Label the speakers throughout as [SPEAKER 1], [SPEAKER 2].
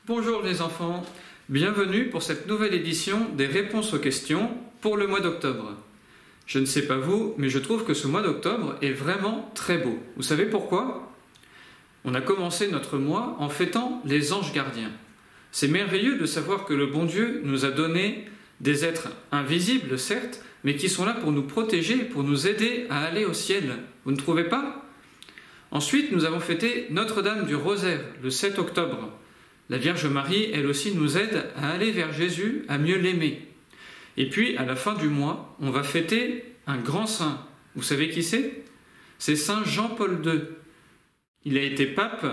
[SPEAKER 1] Bonjour les enfants, bienvenue pour cette nouvelle édition des réponses aux questions pour le mois d'octobre. Je ne sais pas vous, mais je trouve que ce mois d'octobre est vraiment très beau. Vous savez pourquoi? On a commencé notre mois en fêtant les anges gardiens. C'est merveilleux de savoir que le bon Dieu nous a donné des êtres invisibles, certes, mais qui sont là pour nous protéger, pour nous aider à aller au ciel. Vous ne trouvez pas? Ensuite, nous avons fêté Notre-Dame du Rosaire, le 7 octobre. La Vierge Marie, elle aussi, nous aide à aller vers Jésus, à mieux l'aimer. Et puis, à la fin du mois, on va fêter un grand saint. Vous savez qui c'est? C'est Saint Jean-Paul II. Il a été pape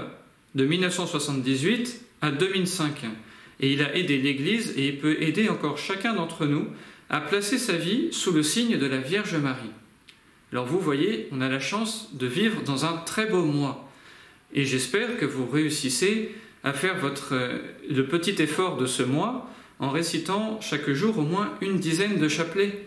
[SPEAKER 1] de 1978 à 2005. Et il a aidé l'Église et il peut aider encore chacun d'entre nous à placer sa vie sous le signe de la Vierge Marie. Alors vous voyez, on a la chance de vivre dans un très beau mois. Et j'espère que vous réussissez à faire le petit effort de ce mois en récitant chaque jour au moins une dizaine de chapelets.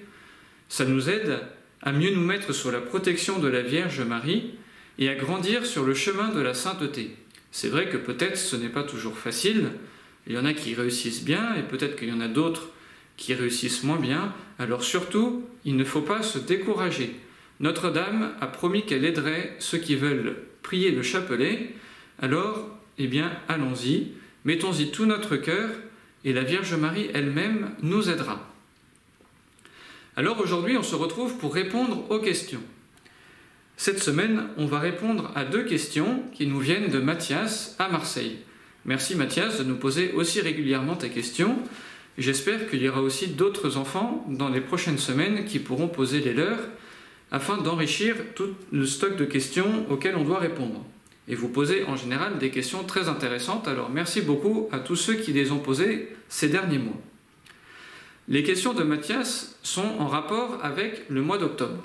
[SPEAKER 1] Ça nous aide à mieux nous mettre sous la protection de la Vierge Marie et à grandir sur le chemin de la sainteté. C'est vrai que peut-être ce n'est pas toujours facile, il y en a qui réussissent bien et peut-être qu'il y en a d'autres qui réussissent moins bien, alors surtout, il ne faut pas se décourager. Notre-Dame a promis qu'elle aiderait ceux qui veulent prier le chapelet, alors eh bien, allons-y, mettons-y tout notre cœur et la Vierge Marie elle-même nous aidera. Alors aujourd'hui, on se retrouve pour répondre aux questions. Cette semaine, on va répondre à 2 questions qui nous viennent de Mathias à Marseille. Merci Mathias de nous poser aussi régulièrement tes questions. J'espère qu'il y aura aussi d'autres enfants dans les prochaines semaines qui pourront poser les leurs afin d'enrichir tout le stock de questions auxquelles on doit répondre. Et vous posez en général des questions très intéressantes, alors merci beaucoup à tous ceux qui les ont posées ces derniers mois. Les questions de Mathias sont en rapport avec le mois d'octobre.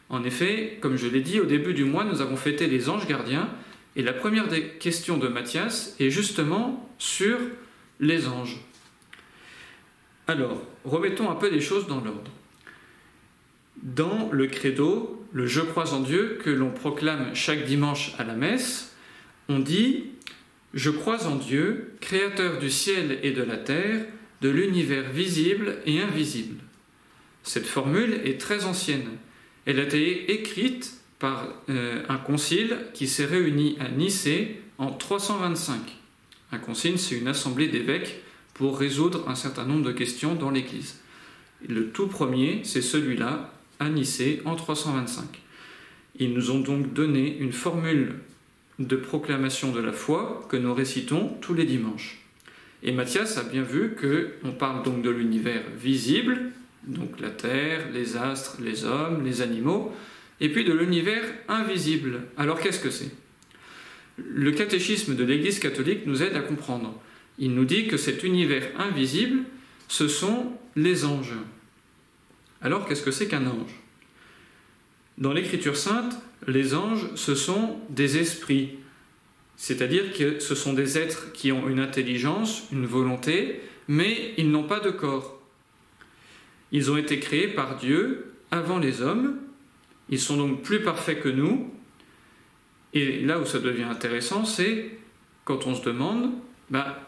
[SPEAKER 1] En effet, comme je l'ai dit, au début du mois, nous avons fêté les anges gardiens, et la première des questions de Mathias est justement sur les anges. Alors, remettons un peu les choses dans l'ordre. Dans le credo, le « Je crois en Dieu » que l'on proclame chaque dimanche à la messe, on dit « Je crois en Dieu, créateur du ciel et de la terre, de l'univers visible et invisible ». Cette formule est très ancienne. Elle a été écrite par un concile qui s'est réuni à Nicée en 325. Un concile, c'est une assemblée d'évêques pour résoudre un certain nombre de questions dans l'Église. Le tout premier, c'est celui-là, à Nicée en 325. Ils nous ont donc donné une formule de proclamation de la foi que nous récitons tous les dimanches. Et Mathias a bien vu qu'on parle donc de l'univers visible, donc la terre, les astres, les hommes, les animaux, et puis de l'univers invisible. Alors qu'est-ce que c'est? Le catéchisme de l'Église catholique nous aide à comprendre. Il nous dit que cet univers invisible, ce sont les anges. Alors, qu'est-ce que c'est qu'un ange? Dans l'Écriture sainte, les anges, ce sont des esprits, c'est-à-dire que ce sont des êtres qui ont une intelligence, une volonté, mais ils n'ont pas de corps. Ils ont été créés par Dieu avant les hommes, ils sont donc plus parfaits que nous, et là où ça devient intéressant, c'est quand on se demande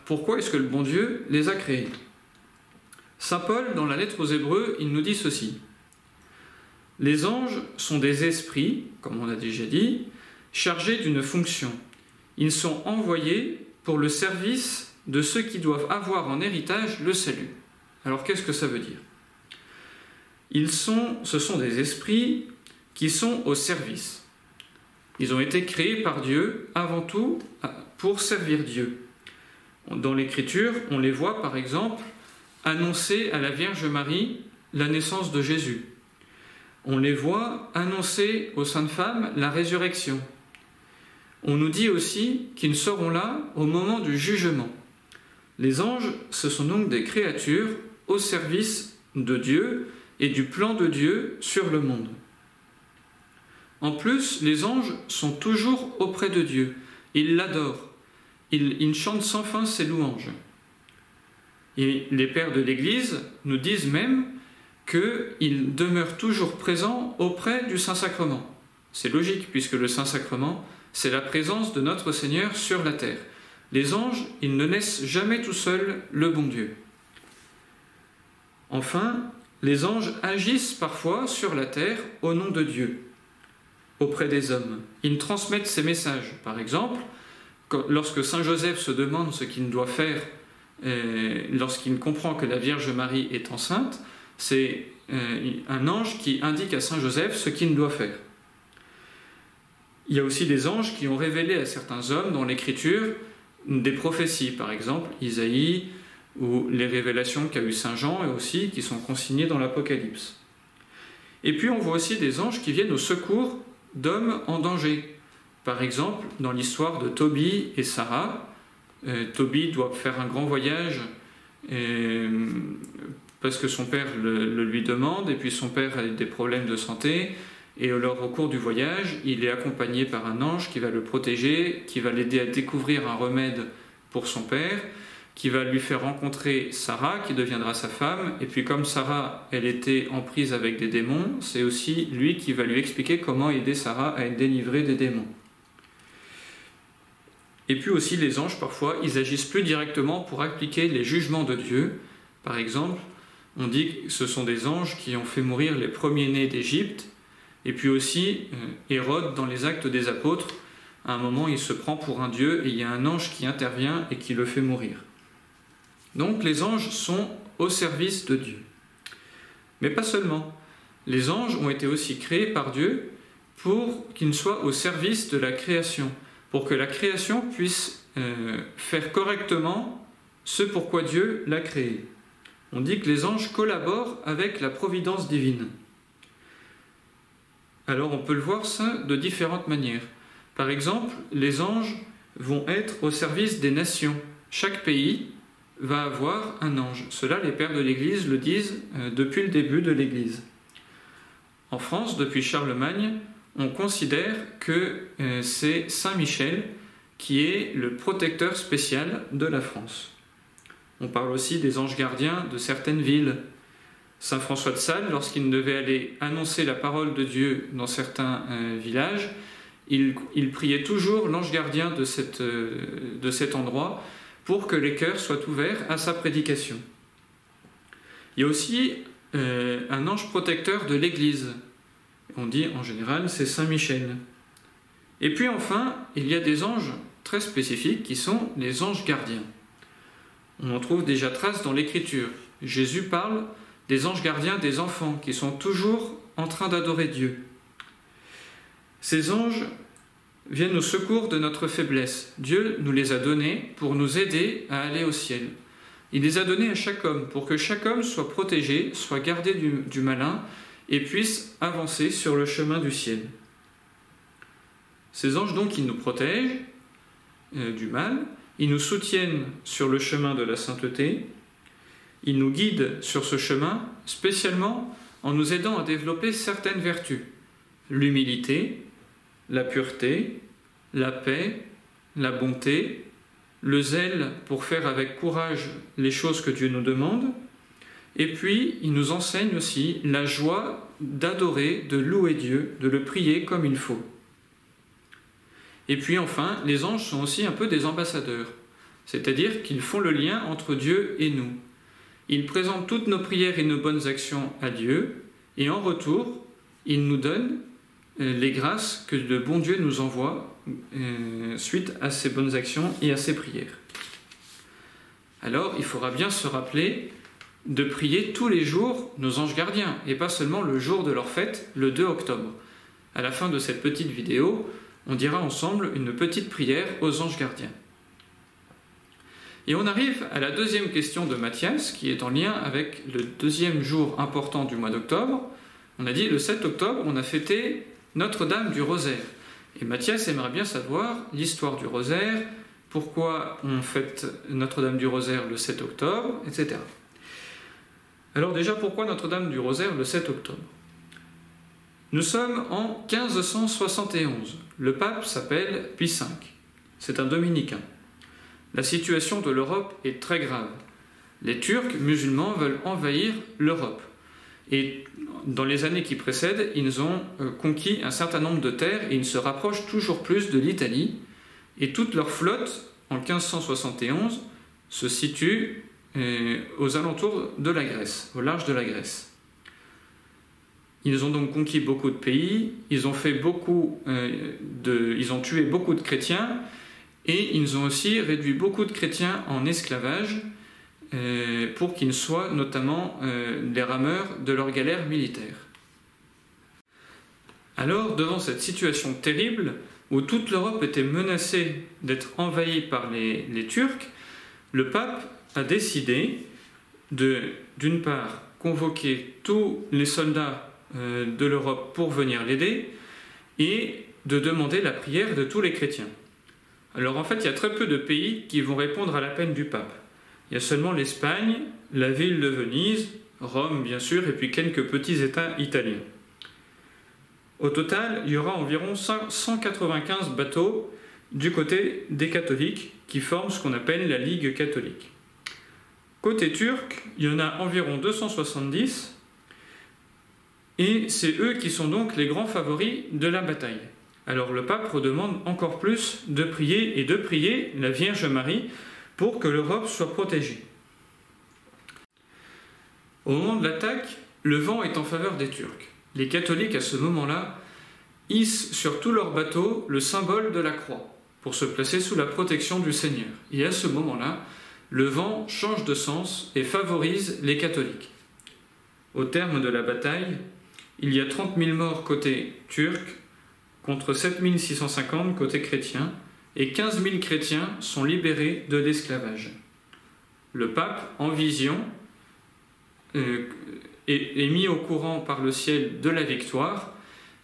[SPEAKER 1] pourquoi est-ce que le bon Dieu les a créés? Saint Paul, dans la lettre aux Hébreux, il nous dit ceci. Les anges sont des esprits, comme on a déjà dit, chargés d'une fonction. Ils sont envoyés pour le service de ceux qui doivent avoir en héritage le salut. Alors qu'est-ce que ça veut dire? Ce sont des esprits qui sont au service. Ils ont été créés par Dieu avant tout pour servir Dieu. Dans l'Écriture, on les voit par exemple annoncer à la Vierge Marie la naissance de Jésus. On les voit annoncer aux saintes femmes la résurrection. On nous dit aussi qu'ils seront là au moment du jugement. Les anges, ce sont donc des créatures au service de Dieu et du plan de Dieu sur le monde. En plus, les anges sont toujours auprès de Dieu. Ils l'adorent. Ils chantent sans fin ses louanges. Et les pères de l'Église nous disent même qu'ils demeurent toujours présents auprès du Saint-Sacrement. C'est logique, puisque le Saint-Sacrement, c'est la présence de notre Seigneur sur la terre. Les anges, ils ne laissent jamais tout seuls le bon Dieu. Enfin, les anges agissent parfois sur la terre au nom de Dieu, auprès des hommes. Ils transmettent ces messages. Par exemple, lorsque Saint Joseph se demande ce qu'il doit faire lorsqu'il comprend que la Vierge Marie est enceinte, c'est un ange qui indique à Saint Joseph ce qu'il doit faire. Il y a aussi des anges qui ont révélé à certains hommes dans l'Écriture des prophéties, par exemple Isaïe, ou les révélations qu'a eu Saint Jean, et aussi qui sont consignées dans l'Apocalypse. Et puis on voit aussi des anges qui viennent au secours d'hommes en danger. Par exemple, dans l'histoire de Tobie et Sarah, Tobie doit faire un grand voyage parce que son père le lui demande, et puis son père a des problèmes de santé, et alors au cours du voyage, il est accompagné par un ange qui va le protéger, qui va l'aider à découvrir un remède pour son père, qui va lui faire rencontrer Sarah, qui deviendra sa femme, et puis comme Sarah, elle était en prise avec des démons, c'est aussi lui qui va lui expliquer comment aider Sarah à être délivrée des démons. Et puis aussi les anges, parfois, ils agissent plus directement pour appliquer les jugements de Dieu. Par exemple, on dit que ce sont des anges qui ont fait mourir les premiers-nés d'Égypte, et puis aussi Hérode, dans les Actes des Apôtres, à un moment, il se prend pour un dieu, et il y a un ange qui intervient et qui le fait mourir. Donc les anges sont au service de Dieu. Mais pas seulement. Les anges ont été aussi créés par Dieu pour qu'ils soient au service de la création, pour que la création puisse faire correctement ce pourquoi Dieu l'a créé. On dit que les anges collaborent avec la providence divine. Alors on peut le voir ça de différentes manières. Par exemple, les anges vont être au service des nations. Chaque pays va avoir un ange. Cela, les pères de l'Église le disent depuis le début de l'Église. En France, depuis Charlemagne, on considère que c'est Saint Michel qui est le protecteur spécial de la France. On parle aussi des anges gardiens de certaines villes. Saint François de Sales, lorsqu'il devait aller annoncer la parole de Dieu dans certains villages, il priait toujours l'ange gardien de cet endroit pour que les cœurs soient ouverts à sa prédication. Il y a aussi un ange protecteur de l'Église. On dit en général c'est Saint Michel. Et puis enfin, il y a des anges très spécifiques qui sont les anges gardiens. On en trouve déjà trace dans l'Écriture. Jésus parle des anges gardiens des enfants qui sont toujours en train d'adorer Dieu. Ces anges viennent au secours de notre faiblesse. Dieu nous les a donnés pour nous aider à aller au ciel. Il les a donnés à chaque homme pour que chaque homme soit protégé, soit gardé du malin et puisse avancer sur le chemin du ciel. Ces anges donc, ils nous protègent du mal, ils nous soutiennent sur le chemin de la sainteté, ils nous guident sur ce chemin, spécialement en nous aidant à développer certaines vertus. L'humilité, la pureté, la paix, la bonté, le zèle pour faire avec courage les choses que Dieu nous demande, et puis il nous enseigne aussi la joie d'adorer, de louer Dieu, de le prier comme il faut. Et puis enfin, les anges sont aussi un peu des ambassadeurs, c'est-à-dire qu'ils font le lien entre Dieu et nous. Ils présentent toutes nos prières et nos bonnes actions à Dieu, et en retour, ils nous donnent les grâces que le bon Dieu nous envoie suite à ces bonnes actions et à ces prières. Alors, il faudra bien se rappeler de prier tous les jours nos anges gardiens, et pas seulement le jour de leur fête, le 2 octobre. À la fin de cette petite vidéo, on dira ensemble une petite prière aux anges gardiens. Et on arrive à la deuxième question de Matthias, qui est en lien avec le deuxième jour important du mois d'octobre. On a dit le 7 octobre, on a fêté Notre-Dame du Rosaire. Et Matthias aimerait bien savoir l'histoire du Rosaire, pourquoi on fête Notre-Dame du Rosaire le 7 octobre, etc. Alors déjà, pourquoi Notre-Dame du Rosaire le 7 octobre? Nous sommes en 1571. Le pape s'appelle Pie V. C'est un dominicain. La situation de l'Europe est très grave. Les Turcs musulmans veulent envahir l'Europe. Et dans les années qui précèdent, ils ont conquis un certain nombre de terres et ils se rapprochent toujours plus de l'Italie. Et toute leur flotte en 1571, se situe aux alentours de la Grèce, au large de la Grèce. Ils ont donc conquis beaucoup de pays, ils ont tué beaucoup de chrétiens, et ils ont aussi réduit beaucoup de chrétiens en esclavage pour qu'ils soient notamment les rameurs de leurs galères militaires. Alors, devant cette situation terrible, où toute l'Europe était menacée d'être envahie par les Turcs, le pape a décidé d'une part, convoquer tous les soldats de l'Europe pour venir l'aider, et de demander la prière de tous les chrétiens. Alors en fait, il y a très peu de pays qui vont répondre à l'appel du pape. Il y a seulement l'Espagne, la ville de Venise, Rome bien sûr, et puis quelques petits États italiens. Au total, il y aura environ 195 bateaux du côté des catholiques qui forment ce qu'on appelle la Ligue catholique. Côté turc, il y en a environ 270 et c'est eux qui sont donc les grands favoris de la bataille. Alors le pape redemande encore plus de prier la Vierge Marie pour que l'Europe soit protégée. Au moment de l'attaque, le vent est en faveur des Turcs. Les catholiques, à ce moment-là, hissent sur tous leurs bateaux le symbole de la croix pour se placer sous la protection du Seigneur. Et à ce moment-là, le vent change de sens et favorise les catholiques. Au terme de la bataille, il y a 30 000 morts côté turc contre 7 650 côté chrétien et 15 000 chrétiens sont libérés de l'esclavage. Le pape, en vision, est mis au courant par le ciel de la victoire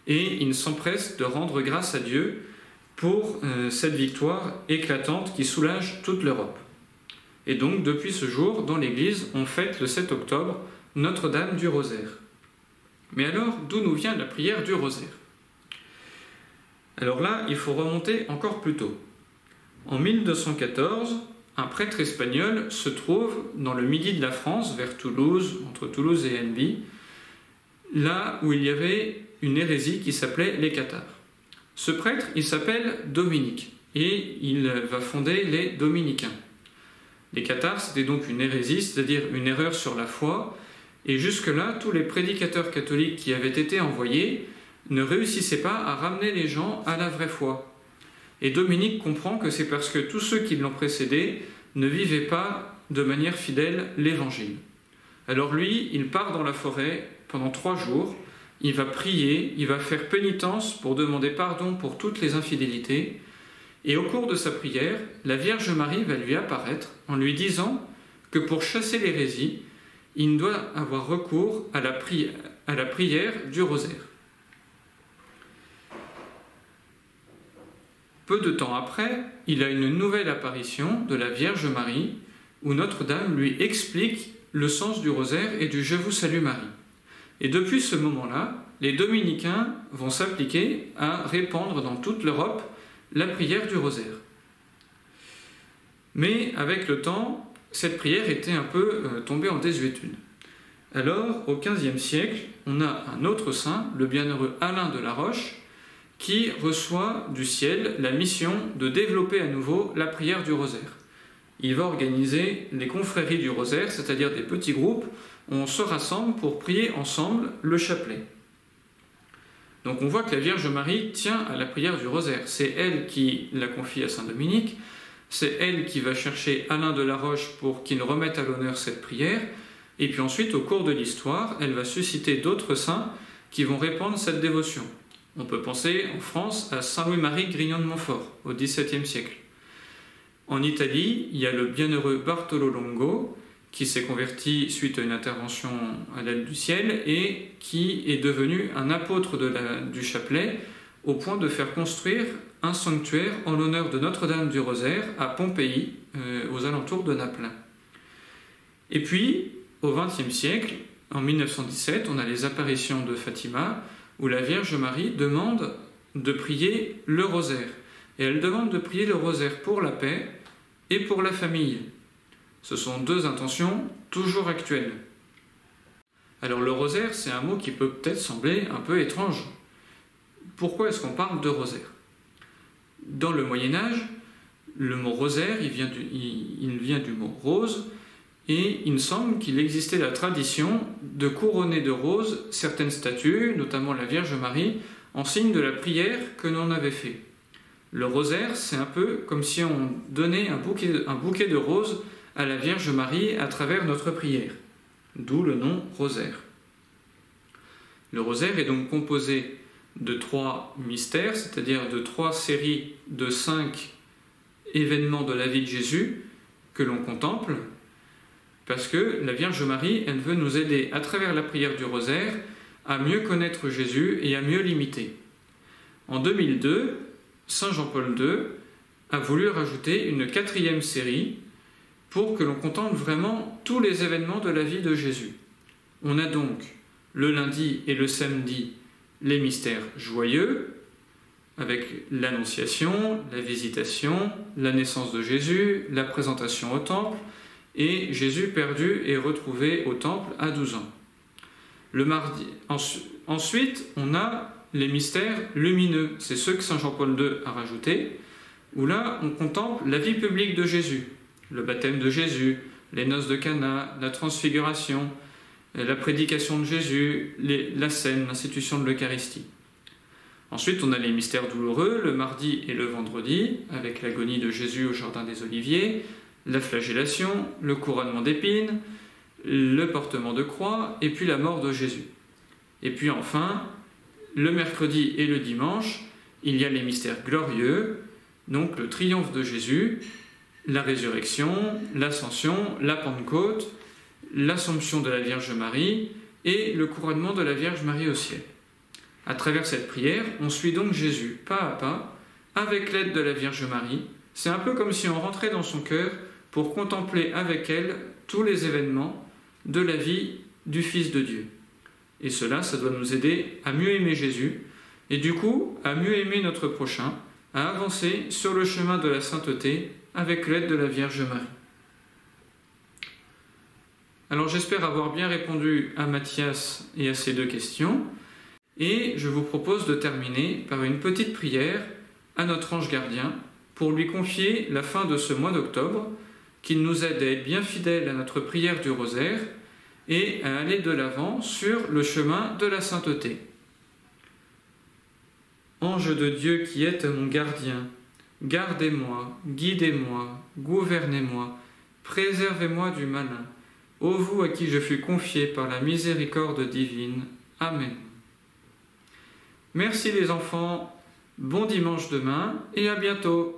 [SPEAKER 1] et il s'empresse de rendre grâce à Dieu pour cette victoire éclatante qui soulage toute l'Europe. Et donc, depuis ce jour, dans l'Église, on fête le 7 octobre Notre-Dame du Rosaire. Mais alors, d'où nous vient la prière du Rosaire? Alors là, il faut remonter encore plus tôt. En 1214, un prêtre espagnol se trouve dans le midi de la France, vers Toulouse, entre Toulouse et Albi, là où il y avait une hérésie qui s'appelait les Cathares. Ce prêtre, il s'appelle Dominique, et il va fonder les Dominicains. Les Cathares, c'était donc une hérésie, c'est-à-dire une erreur sur la foi, et jusque-là, tous les prédicateurs catholiques qui avaient été envoyés ne réussissaient pas à ramener les gens à la vraie foi. Et Dominique comprend que c'est parce que tous ceux qui l'ont précédé ne vivaient pas de manière fidèle l'Évangile. Alors lui, il part dans la forêt pendant 3 jours, il va prier, il va faire pénitence pour demander pardon pour toutes les infidélités, et au cours de sa prière, la Vierge Marie va lui apparaître en lui disant que pour chasser l'hérésie, il doit avoir recours à la prière du Rosaire. Peu de temps après, il a une nouvelle apparition de la Vierge Marie où Notre-Dame lui explique le sens du Rosaire et du « Je vous salue Marie ». Et depuis ce moment-là, les dominicains vont s'appliquer à répandre dans toute l'Europe la prière du Rosaire. Mais avec le temps, cette prière était un peu tombée en désuétude. Alors, au XVe siècle, on a un autre saint, le bienheureux Alain de la Roche, qui reçoit du ciel la mission de développer à nouveau la prière du Rosaire. Il va organiser les confréries du Rosaire, c'est-à-dire des petits groupes où on se rassemble pour prier ensemble le chapelet. Donc on voit que la Vierge Marie tient à la prière du Rosaire. C'est elle qui la confie à saint Dominique, c'est elle qui va chercher Alain de la Roche pour qu'il remette à l'honneur cette prière, et puis ensuite, au cours de l'histoire, elle va susciter d'autres saints qui vont répandre cette dévotion. On peut penser en France à saint Louis-Marie Grignon de Montfort, au XVIIe siècle. En Italie, il y a le bienheureux Bartolo Longo, qui s'est converti suite à une intervention à l'aide du ciel et qui est devenu un apôtre du chapelet au point de faire construire un sanctuaire en l'honneur de Notre-Dame du Rosaire à Pompéi, aux alentours de Naples. Et puis, au XXe siècle, en 1917, on a les apparitions de Fatima, où la Vierge Marie demande de prier le rosaire. Et elle demande de prier le rosaire pour la paix et pour la famille. Ce sont 2 intentions toujours actuelles. Alors le rosaire, c'est un mot qui peut peut-être sembler un peu étrange. Pourquoi est-ce qu'on parle de rosaire? Dans le Moyen-Âge, Le mot rosaire, il vient du mot rose, et il me semble qu'il existait la tradition de couronner de roses certaines statues, notamment la Vierge Marie, en signe de la prière que l'on avait fait. Le rosaire, c'est un peu comme si on donnait un bouquet de roses à la Vierge Marie à travers notre prière, d'où le nom rosaire. Le rosaire est donc composé de 3 mystères, c'est-à-dire de 3 séries de 5 événements de la vie de Jésus que l'on contemple, parce que la Vierge Marie, elle veut nous aider à travers la prière du rosaire à mieux connaître Jésus et à mieux l'imiter. En 2002, Saint Jean-Paul II a voulu rajouter une 4e série pour que l'on contemple vraiment tous les événements de la vie de Jésus. On a donc le lundi et le samedi les mystères joyeux, avec l'Annonciation, la Visitation, la naissance de Jésus, la présentation au temple, et Jésus perdu et retrouvé au temple à 12 ans. Le mardi. Ensuite, on a les mystères lumineux, c'est ceux que Saint Jean-Paul II a rajoutés, où là, on contemple la vie publique de Jésus, le baptême de Jésus, les noces de Cana, la transfiguration, la prédication de Jésus, la scène, l'institution de l'Eucharistie. Ensuite, on a les mystères douloureux, le mardi et le vendredi, avec l'agonie de Jésus au Jardin des Oliviers, la flagellation, le couronnement d'épines, le portement de croix, et puis la mort de Jésus. Et puis enfin, le mercredi et le dimanche, il y a les mystères glorieux, donc le triomphe de Jésus, la résurrection, l'ascension, la Pentecôte, l'Assomption de la Vierge Marie et le couronnement de la Vierge Marie au ciel. À travers cette prière, on suit donc Jésus pas à pas, avec l'aide de la Vierge Marie. C'est un peu comme si on rentrait dans son cœur pour contempler avec elle tous les événements de la vie du Fils de Dieu. Et cela, ça doit nous aider à mieux aimer Jésus, et du coup, à mieux aimer notre prochain, à avancer sur le chemin de la sainteté avec l'aide de la Vierge Marie. Alors j'espère avoir bien répondu à Mathias et à ces 2 questions, et je vous propose de terminer par une petite prière à notre ange gardien pour lui confier la fin de ce mois d'octobre, qu'il nous aide à être bien fidèles à notre prière du rosaire et à aller de l'avant sur le chemin de la sainteté. Ange de Dieu qui êtes mon gardien, gardez-moi, guidez-moi, gouvernez-moi, préservez-moi du malin. Ô vous à qui je fus confié par la miséricorde divine. Amen. Merci les enfants, bon dimanche demain et à bientôt.